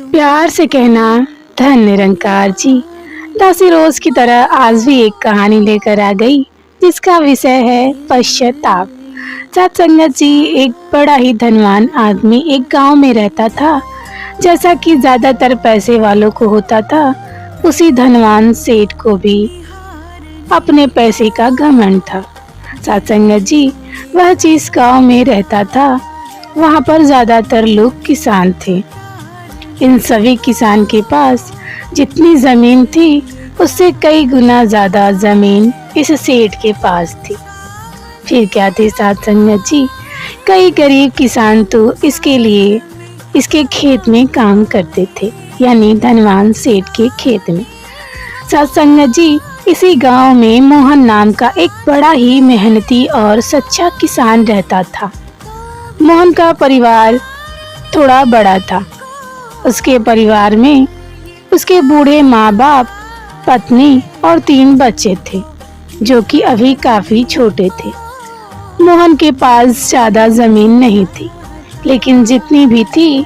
प्यार से कहना धन निरंकार जी। दासी रोज की तरह आज भी एक कहानी लेकर आ गई जिसका विषय है पश्चाताप। साथ संगत जी, एक बड़ा ही धनवान आदमी एक गांव में रहता था। जैसा कि ज्यादातर पैसे वालों को होता था, उसी धनवान सेठ को भी अपने पैसे का घमंड था। साथ संगत जी, वह जिस गांव में रहता था वहां पर ज्यादातर लोग किसान थे। इन सभी किसान के पास जितनी जमीन थी उससे कई गुना ज्यादा जमीन इस सेठ के पास थी। फिर क्या थे साथ संगत जी, कई गरीब किसान तो इसके खेत में काम करते थे, यानी धनवान सेठ के खेत में। साथ संगत जी, इसी गांव में मोहन नाम का एक बड़ा ही मेहनती और सच्चा किसान रहता था। मोहन का परिवार थोड़ा बड़ा था। उसके परिवार में उसके बूढ़े माँ बाप, पत्नी और 3 बच्चे थे जो कि अभी काफी छोटे थे। मोहन के पास ज्यादा जमीन नहीं थी, लेकिन जितनी भी थी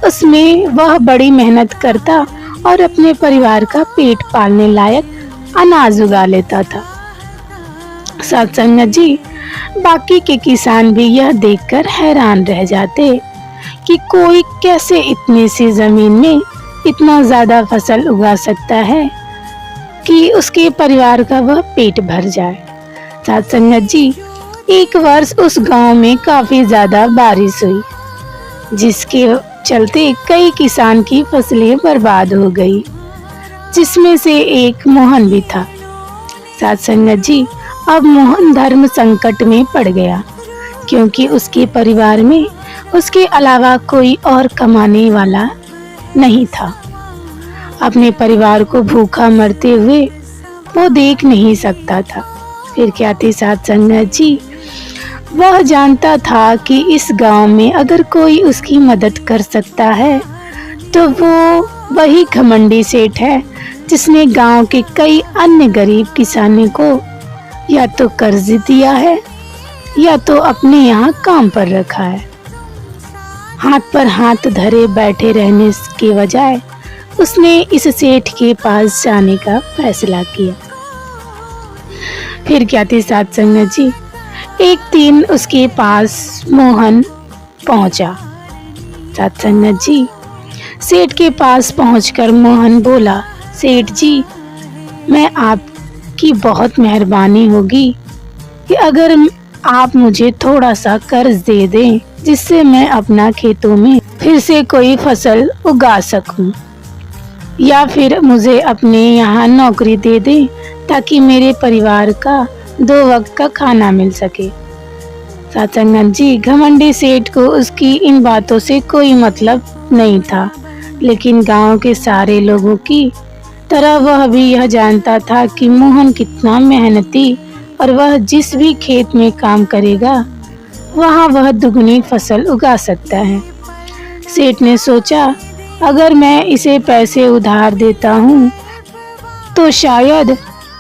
उसमें वह बड़ी मेहनत करता और अपने परिवार का पेट पालने लायक अनाज उगा लेता था। साथ संगत जी, बाकी के किसान भी यह देखकर हैरान रह जाते कि कोई कैसे इतनी सी जमीन में इतना ज्यादा फसल उगा सकता है कि उसके परिवार का वह पेट भर जाए। साथ संगत जी, एक वर्ष उस गांव में काफी ज्यादा बारिश हुई, जिसके चलते कई किसान की फसलें बर्बाद हो गई, जिसमें से एक मोहन भी था। साथ संगत जी, अब मोहन धर्म संकट में पड़ गया, क्योंकि उसके परिवार में उसके अलावा कोई और कमाने वाला नहीं था। अपने परिवार को भूखा मरते हुए वो देख नहीं सकता था। फिर क्या थी साथ संगत जी, वह जानता था कि इस गांव में अगर कोई उसकी मदद कर सकता है तो वो वही घमंडी सेठ है जिसने गांव के कई अन्य गरीब किसानों को या तो कर्ज दिया है या तो अपने यहाँ काम पर रखा है। हाथ पर हाथ धरे बैठे रहने के बजाय उसने इस सेठ के पास जाने का फैसला किया। फिर क्या थी साथ संगत जी, एक दिन उसके पास मोहन पहुंचा। साथ संगत जी, सेठ के पास पहुंचकर मोहन बोला, सेठ जी, मैं आपकी बहुत मेहरबानी होगी कि अगर आप मुझे थोड़ा सा कर्ज दे दें, जिससे मैं अपना खेतों में फिर से कोई फसल उगा सकूं, या फिर मुझे अपने यहाँ नौकरी दे दें ताकि मेरे परिवार का 2 वक्त का खाना मिल सके। साथ संगत जी, घमंडी सेठ को उसकी इन बातों से कोई मतलब नहीं था, लेकिन गांव के सारे लोगों की तरह वह भी यह जानता था कि मोहन कितना मेहनती और वह जिस भी खेत में काम करेगा वहाँ वह दुगनी फसल उगा सकता है। सेठ ने सोचा, अगर मैं इसे पैसे उधार देता हूँ तो शायद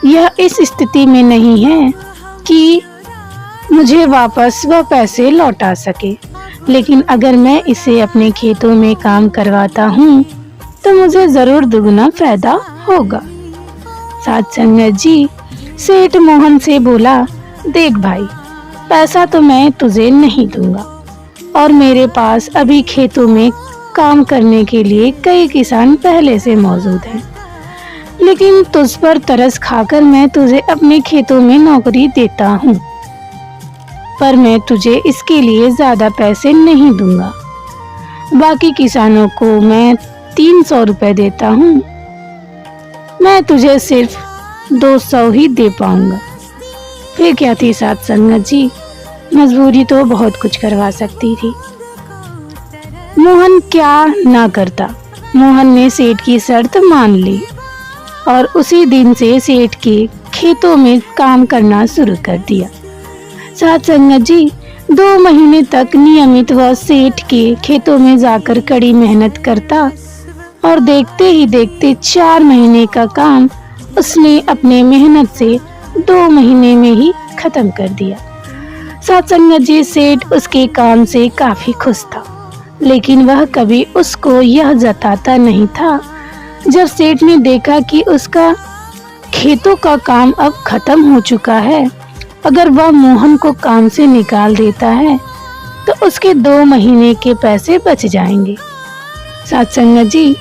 यह इस स्थिति में नहीं है कि मुझे वापस वह पैसे लौटा सके, लेकिन अगर मैं इसे अपने खेतों में काम करवाता हूँ तो मुझे जरूर दुगना फायदा होगा। साथ संगत जी, सेठ मोहन से बोला, देख भाई, पैसा तो मैं तुझे नहीं दूंगा और मेरे पास अभी खेतों में काम करने के लिए कई किसान पहले से मौजूद हैं, लेकिन तुझ पर तरस खाकर मैं तुझे अपने खेतों में नौकरी देता हूँ, पर मैं तुझे इसके लिए ज्यादा पैसे नहीं दूंगा। बाकी किसानों को मैं 300 रुपए देता हूँ, मैं तुझे सिर्फ 200 ही दे पाऊंगा। फिर क्या थी साथ संगत जी, मजबूरी तो बहुत कुछ करवा सकती थी। मोहन क्या ना करता। मोहन ने सेठ की शर्त मान ली और उसी दिन से सेठ के खेतों में काम करना शुरू कर दिया। साथ संगत जी, 2 महीने तक नियमित वह सेठ के खेतों में जाकर कड़ी मेहनत करता और देखते ही देखते 4 महीने का काम उसने अपने मेहनत से 2 महीने में ही खत्म कर दिया। साथ संगत जी, सेठ उसके काम से काफी खुश था। लेकिन वह कभी उसको यह जताता नहीं था। जब सेठ ने देखा कि उसका खेतों का काम अब खत्म हो चुका है, अगर वह मोहन को काम से निकाल देता है तो उसके 2 महीने के पैसे बच जाएंगे। साथ संगत जी,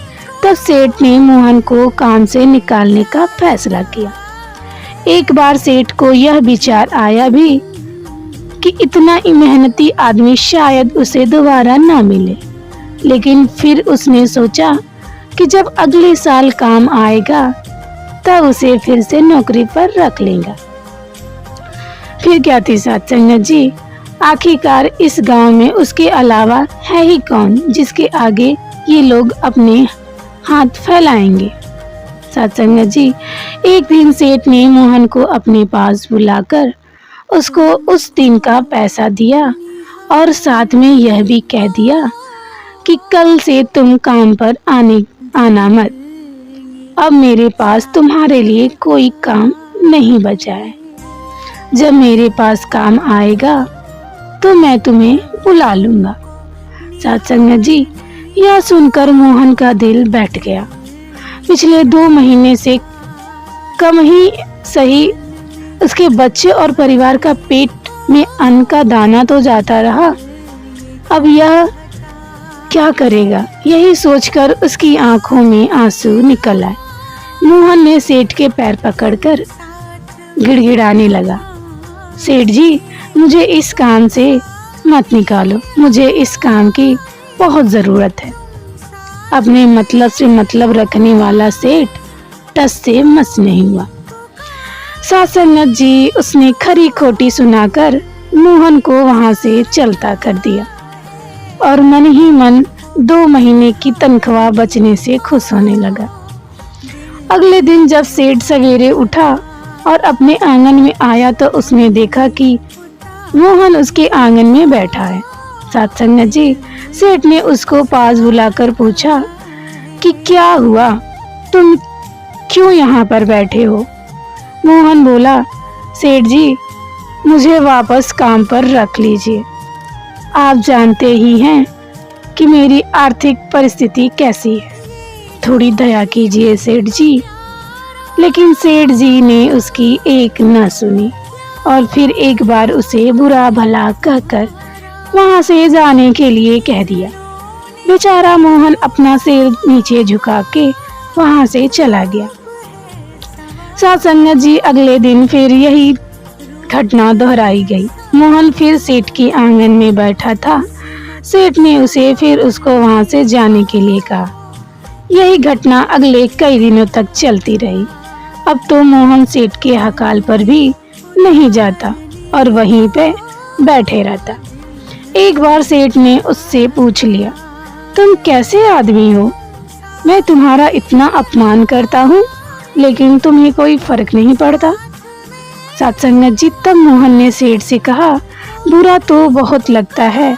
तब सेठ ने मोहन को काम से निकालने का फैसला किया। एक बार सेठ को यह विचार आया भी कि इतना ही मेहनती आदमी शायद उसे दोबारा ना मिले, लेकिन फिर उसने सोचा कि जब अगले साल काम आएगा तब उसे फिर से नौकरी पर रख लेगा। फिर क्या थी साथ संगत जी, आखिरकार इस गांव में उसके अलावा है ही कौन जिसके आगे ये लोग अपने हाथ फैलाएंगे। साथ संगत जी, एक दिन सेठ ने मोहन को अपने पास बुलाकर उसको उस दिन का पैसा दिया और साथ में यह भी कह दिया कि कल से तुम काम पर आना मत। अब मेरे पास तुम्हारे लिए कोई काम नहीं बचा है। जब मेरे पास काम आएगा तो मैं तुम्हें बुला लूंगा। साथ संगत जी, यह सुनकर मोहन का दिल बैठ गया। पिछले 2 महीने से कम ही सही उसके बच्चे और परिवार का पेट में अन्न का दाना तो जाता रहा, अब यह क्या करेगा, यही सोचकर उसकी आंखों में आंसू निकल आए। मोहन ने सेठ के पैर पकड़कर गिड़गिड़ाने लगा, सेठ जी, मुझे इस काम से मत निकालो, मुझे इस काम की बहुत जरूरत है। अपने मतलब से मतलब रखने वाला सेठ टस से मस नहीं हुआ। साथ संगत जी, उसने खरी खोटी सुनाकर मोहन को वहां से चलता कर दिया और मन ही मन 2 महीने की तनख्वाह बचने से खुश होने लगा। अगले दिन जब सेठ सवेरे उठा और अपने आंगन में आया तो उसने देखा कि मोहन उसके आंगन में बैठा है। साथ संगत जी, सेठ ने उसको पास बुलाकर पूछा कि क्या हुआ, तुम क्यों यहाँ पर बैठे हो। मोहन बोला, सेठ जी, मुझे वापस काम पर रख लीजिए। आप जानते ही हैं कि मेरी आर्थिक परिस्थिति कैसी है, थोड़ी दया कीजिए सेठ जी। लेकिन सेठ जी ने उसकी एक न सुनी और फिर एक बार उसे बुरा भला कहकर वहां से जाने के लिए कह दिया। बेचारा मोहन अपना सिर नीचे झुका के वहां से चला गया। साथ संगत जी, अगले दिन फिर यही घटना दोहराई गई। मोहन फिर सेठ के आंगन में बैठा था। सेठ ने उसे फिर उसको वहां से जाने के लिए कहा। यही घटना अगले कई दिनों तक चलती रही। अब तो मोहन सेठ के हकाल पर भी नहीं जाता और वहीं पे बैठे रहता। एक बार सेठ ने उससे पूछ लिया, तुम कैसे आदमी हो, मैं तुम्हारा इतना अपमान करता हूँ लेकिन तुम्हें कोई फर्क नहीं पड़ता। साथ संगत जी, तब मोहन ने सेठ से कहा, बुरा तो बहुत लगता है,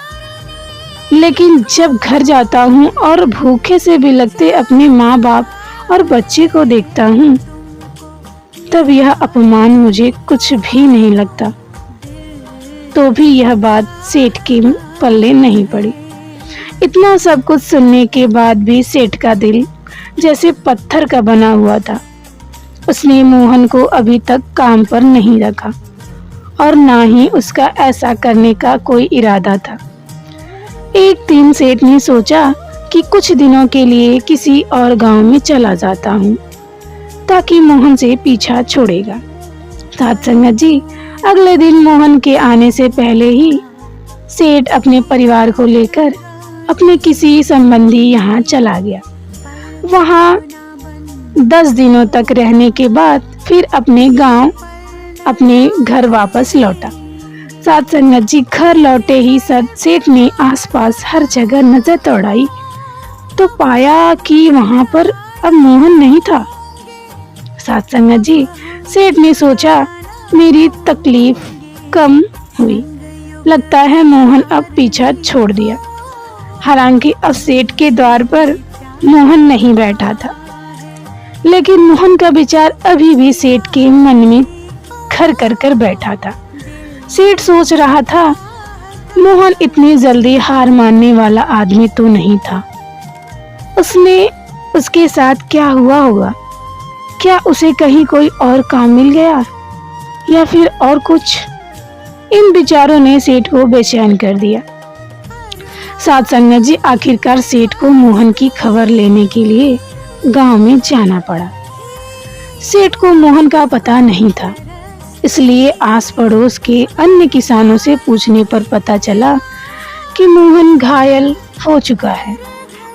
लेकिन जब घर जाता हूँ और भूखे से बिलखते अपने माँ बाप और बच्चे को देखता हूँ तब यह अपमान मुझे कुछ भी नहीं लगता। तो भी यह बात सेठ के पल्ले नहीं पड़ी। इतना सब कुछ सुनने के बाद भी सेठ का दिल जैसे पत्थर का बना हुआ था। उसने मोहन को अभी तक काम पर नहीं रखा और ना ही उसका ऐसा करने का कोई इरादा था। एक दिन सेठ ने सोचा कि कुछ दिनों के लिए किसी और गांव में चला जाता हूँ ताकि मोहन से पीछा छोड़ेगा। साथ संगत जी, अगले दिन मोहन के आने से पहले ही सेठ अपने परिवार को लेकर अपने किसी संबंधी यहाँ चला गया। वहाँ 10 दिनों तक रहने के बाद फिर अपने गांव अपने घर वापस लौटा। साथ संगत जी, घर लौटे ही सेठ ने आसपास हर जगह नजर दौड़ाई तो पाया कि वहां पर अब मोहन नहीं था। साथ संगत जी, सेठ ने सोचा मेरी तकलीफ कम हुई, लगता है मोहन अब पीछा छोड़ दिया। हालांकि अब सेठ के द्वार पर मोहन नहीं बैठा था, लेकिन मोहन का विचार अभी भी सेठ के मन में घर कर बैठा था। सेठ सोच रहा था मोहन इतनी जल्दी हार मानने वाला आदमी तो नहीं था। उसके साथ क्या हुआ होगा? क्या उसे कहीं कोई और काम मिल गया या फिर और कुछ? इन विचारों ने सेठ को बेचैन कर दिया। साथ संगत जी, आखिरकार सेठ को मोहन की खबर लेने के लिए गांव में जाना पड़ा। सेठ को मोहन का पता नहीं था, इसलिए आस पड़ोस के अन्य किसानों से पूछने पर पता चला कि मोहन घायल हो चुका है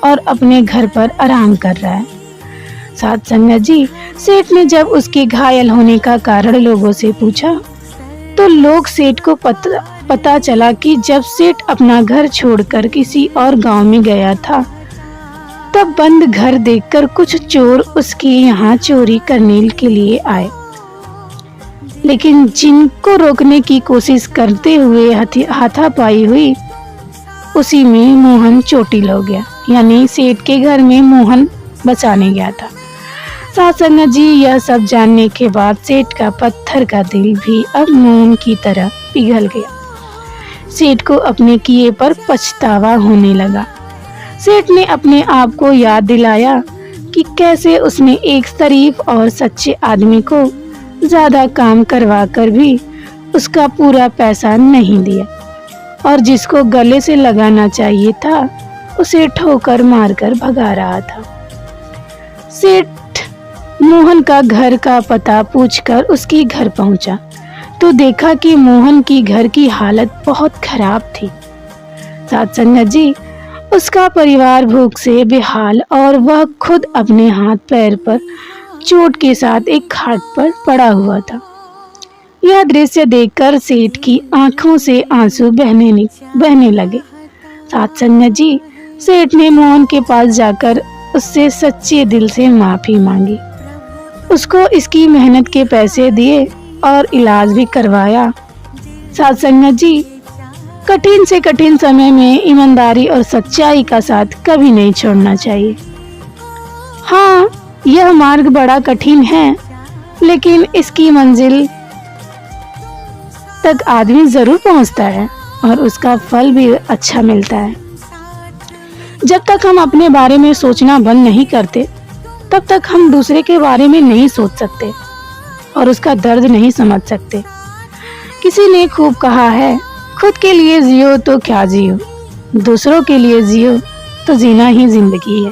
और अपने घर पर आराम कर रहा है। साथ संगत जी, सेठ ने जब उसके घायल होने का कारण लोगों से पूछा तो लोग सेठ को पता चला कि जब सेठ अपना घर छोड़कर किसी और गांव में गया था, तब बंद घर देखकर कुछ चोर उसके यहाँ चोरी करने के लिए आए। लेकिन जिनको रोकने की कोशिश करते हुए हाथापाई हुई, उसी में मोहन चोटिल हो गया। यानी सेठ के घर में मोहन बचाने गया था। साथ संगत जी, यह सब जानने के बाद सेठ का पत्थर का दिल भी अब मोम की तरह पिघल गया। सेठ को अपने किए पर पछतावा होने लगा। सेठ ने अपने आप को याद दिलाया कि कैसे उसने एक शरीफ और सच्चे आदमी को ज्यादा काम करवा कर भी उसका पूरा पैसा नहीं दिया और जिसको गले से लगाना चाहिए था उसे ठोकर मारकर भगा रहा था। सेठ मोहन का घर का पता पूछकर उसके घर पहुंचा तो देखा कि मोहन की घर की हालत बहुत खराब थी। साथ संगत जी, उसका परिवार भूख से बेहाल और वह खुद अपने हाथ पैर पर चोट के साथ एक खाट पर पड़ा हुआ था। यह दृश्य देखकर सेठ की आंखों से आंसू बहने लगे। साथ संगत जी, सेठ ने मोहन के पास जाकर उससे सच्चे दिल से माफी मांगी, उसको इसकी मेहनत के पैसे दिए और इलाज भी करवाया। साथ संगत जी, कठिन से कठिन समय में ईमानदारी और सच्चाई का साथ कभी नहीं छोड़ना चाहिए। हाँ, यह मार्ग बड़ा कठिन है, लेकिन इसकी मंजिल तक आदमी जरूर पहुंचता है और उसका फल भी अच्छा मिलता है। जब तक हम अपने बारे में सोचना बंद नहीं करते, तब तक हम दूसरे के बारे में नहीं सोच सकते और उसका दर्द नहीं समझ सकते। किसी ने खूब कहा है, खुद के लिए जियो तो क्या जियो, दूसरों के लिए जियो तो जीना ही जिंदगी है।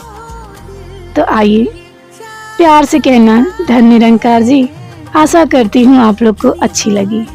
तो आइए प्यार से कहना धन निरंकार जी। आशा करती हूँ आप लोग को अच्छी लगी।